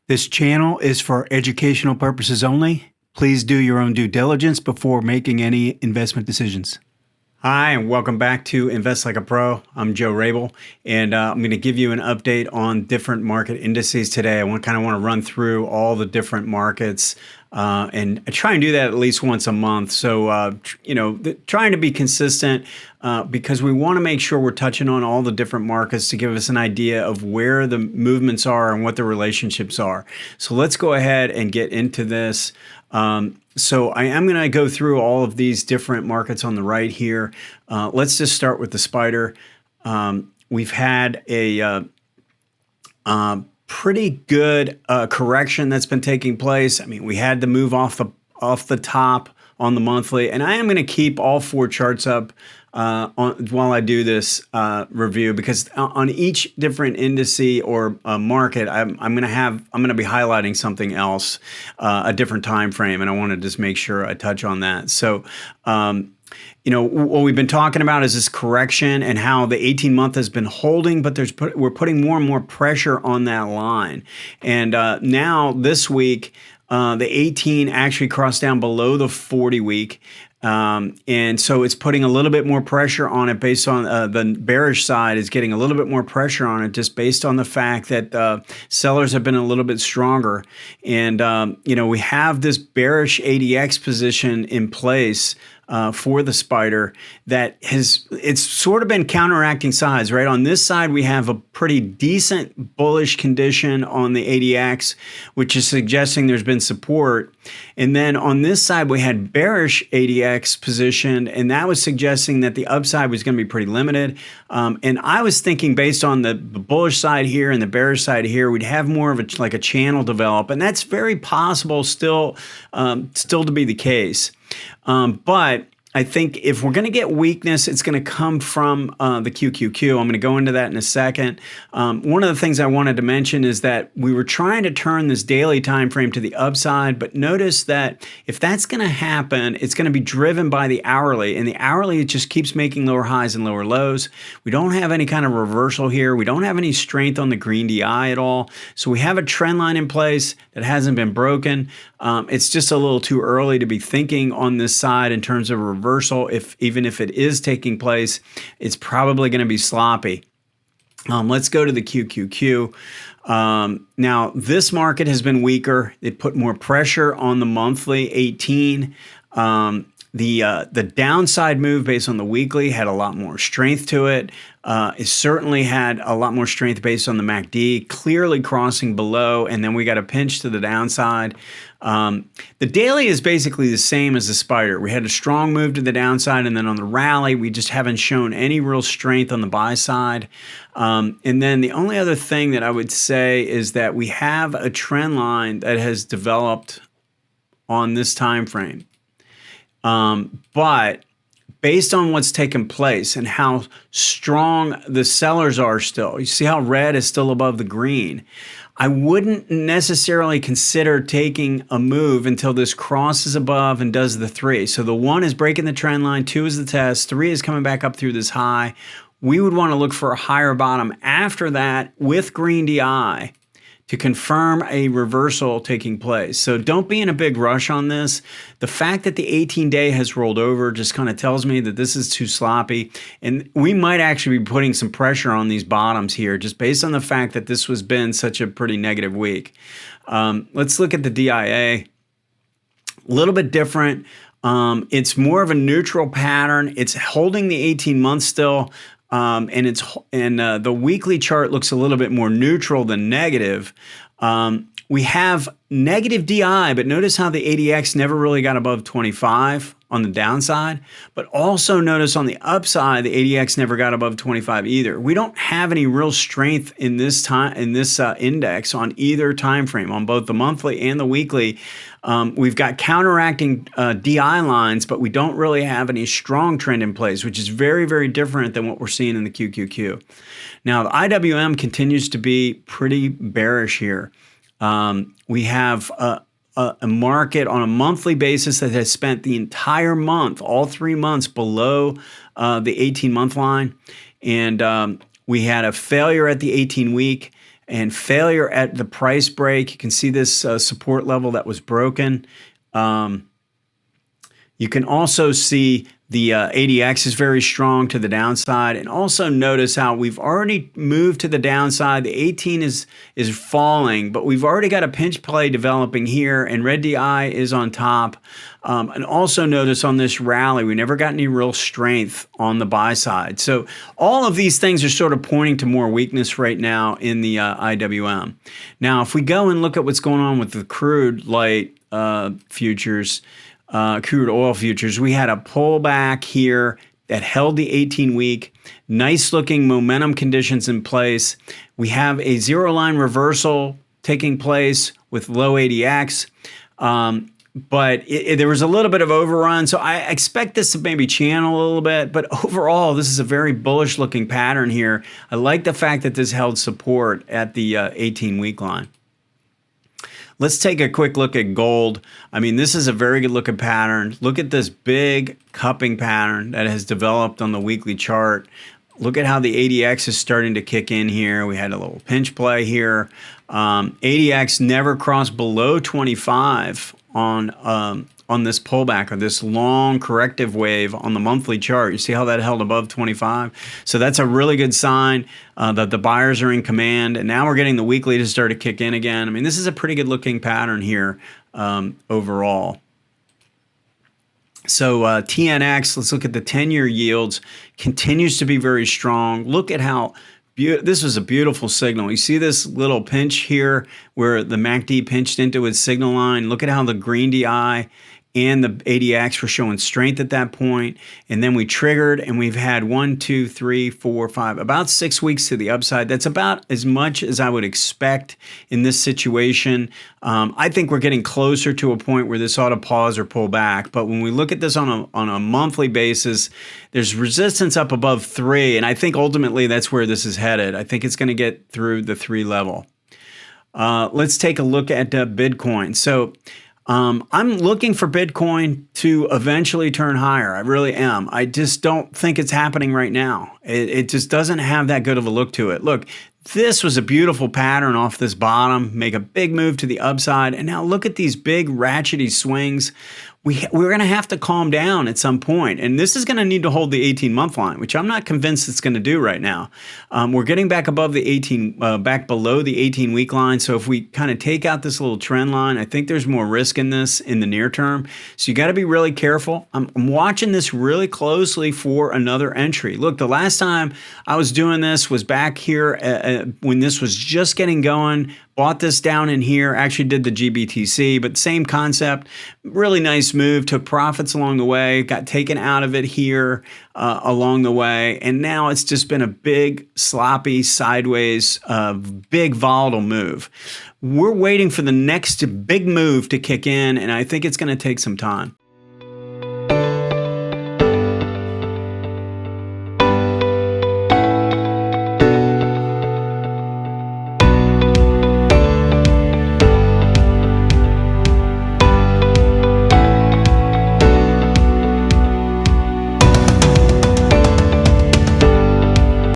This channel is for educational purposes only. Please do your own due diligence before making any investment decisions. Hi, and welcome back to Invest Like a Pro. I'm Joe Rabil, and I'm going to give you an update on different market indices today. I kind of want to run through all the different markets, and I try and do that at least once a month. So, trying to be consistent because we want to make sure we're touching on all the different markets to give us an idea of where the movements are and what the relationships are. So let's go ahead and get into this. So I am going to go through all of these different markets on the right here. Let's just start with the spider. We've had a pretty good correction that's been taking place. I mean, we had to move off the top on the monthly, and I am going to keep all four charts up while I do this review, because on each different indice or market, I'm going to be highlighting something else, a different time frame, and I want to just make sure I touch on that. So, what we've been talking about is this correction and how the 18-month has been holding, but we're putting more and more pressure on that line, and now this week, the 18 actually crossed down below the 40-week. And so it's putting a little bit more pressure on it based on the bearish side is getting a little bit more pressure on it just based on the fact that sellers have been a little bit stronger. And, we have this bearish ADX position in place for the spider that it's sort of been counteracting sides, right? On this side, we have a pretty decent bullish condition on the ADX, which is suggesting there's been support. And then on this side, we had bearish ADX positioned, and that was suggesting that the upside was going to be pretty limited. And I was thinking based on the bullish side here and the bearish side here, we'd have more of a channel develop, and that's very possible still to be the case. But I think if we're going to get weakness, it's going to come from the QQQ. I'm going to go into that in a second. One of the things I wanted to mention is that we were trying to turn this daily time frame to the upside, but notice that if that's going to happen, it's going to be driven by the hourly, and the hourly, it just keeps making lower highs and lower lows. We don't have any kind of reversal here. We don't have any strength on the green DI at all. So we have a trend line in place that hasn't been broken. It's just a little too early to be thinking on this side in terms of reversal. Even if it is taking place, it's probably going to be sloppy. Let's go to the QQQ. Now, this market has been weaker. It put more pressure on the monthly 18. The downside move based on the weekly had a lot more strength to it. It certainly had a lot more strength based on the MACD, clearly crossing below, and then we got a pinch to the downside. The daily is basically the same as the spider. We had a strong move to the downside, and then on the rally, we just haven't shown any real strength on the buy side. And then the only other thing that I would say is that we have a trend line that has developed on this time frame. But based on what's taken place and how strong the sellers are still, you see how red is still above the green. I wouldn't necessarily consider taking a move until this crosses above and does the 3. So the 1 is breaking the trend line, 2 is the test, 3 is coming back up through this high. We would want to look for a higher bottom after that with green DI to confirm a reversal taking place. So don't be in a big rush on this. The fact that the 18-day has rolled over just kind of tells me that this is too sloppy, and we might actually be putting some pressure on these bottoms here just based on the fact that this has been such a pretty negative week. Let's look at the DIA. A little bit different. It's more of a neutral pattern. It's holding the 18 months still. And the weekly chart looks a little bit more neutral than negative. We have negative DI, but notice how the ADX never really got above 25 on the downside. But also notice on the upside, the ADX never got above 25 either. We don't have any real strength in this index on either time frame, on both the monthly and the weekly. We've got counteracting DI lines, but we don't really have any strong trend in place, which is very, very different than what we're seeing in the QQQ. Now, the IWM continues to be pretty bearish here. We have a market on a monthly basis that has spent the entire month, all 3 months, below the 18-month line. And we had a failure at the 18-week. and failure at the price break. You can see this support level that was broken. You can also see the ADX is very strong to the downside, and also notice how we've already moved to the downside. The 18 is falling, but we've already got a pinch play developing here, and red DI is on top. And also notice on this rally, we never got any real strength on the buy side. So all of these things are sort of pointing to more weakness right now in the IWM. Now, if we go and look at what's going on with the crude light futures, crude oil futures, we had a pullback here that held the 18-week. Nice looking momentum conditions in place. We have a zero line reversal taking place with low ADX. But there was a little bit of overrun, so I expect this to maybe channel a little bit. But overall, this is a very bullish looking pattern here. I like the fact that this held support at the 18-week line. Let's take a quick look at gold. I mean, this is a very good looking pattern. Look at this big cupping pattern that has developed on the weekly chart. Look at how the ADX is starting to kick in here. We had a little pinch play here. ADX never crossed below 25 on this pullback, or this long corrective wave on the monthly chart. You see how that held above 25? So that's a really good sign that the buyers are in command. And now we're getting the weekly to start to kick in again. I mean, this is a pretty good looking pattern here overall. So TNX, let's look at the 10-year yields, continues to be very strong. Look at how this was a beautiful signal. You see this little pinch here where the MACD pinched into its signal line. Look at how the green DI and the ADX were showing strength at that point. And then we triggered, and we've had 1, 2, 3, 4, 5, about 6 weeks to the upside. That's about as much as I would expect in this situation. I think we're getting closer to a point where this ought to pause or pull back. But when we look at this on a monthly basis, there's resistance up above 3. And I think ultimately that's where this is headed. I think it's going to get through the 3 level. Let's take a look at Bitcoin. So I'm looking for Bitcoin to eventually turn higher. I really am. I just don't think it's happening right now. It just doesn't have that good of a look to it. Look, this was a beautiful pattern off this bottom, make a big move to the upside. And now look at these big ratchety swings. We're going to have to calm down at some point. And this is going to need to hold the 18-month line, which I'm not convinced it's going to do right now. We're getting back above the back below the 18-week line. So if we kind of take out this little trend line, I think there's more risk in this in the near term. So you got to be really careful. I'm watching this really closely for another entry. Look, the last time I was doing this was back here when this was just getting going. Bought this down in here, actually did the GBTC, but same concept. Really nice move, took profits along the way, got taken out of it here along the way, and now it's just been a big, sloppy, sideways, big volatile move. We're waiting for the next big move to kick in, and I think it's going to take some time.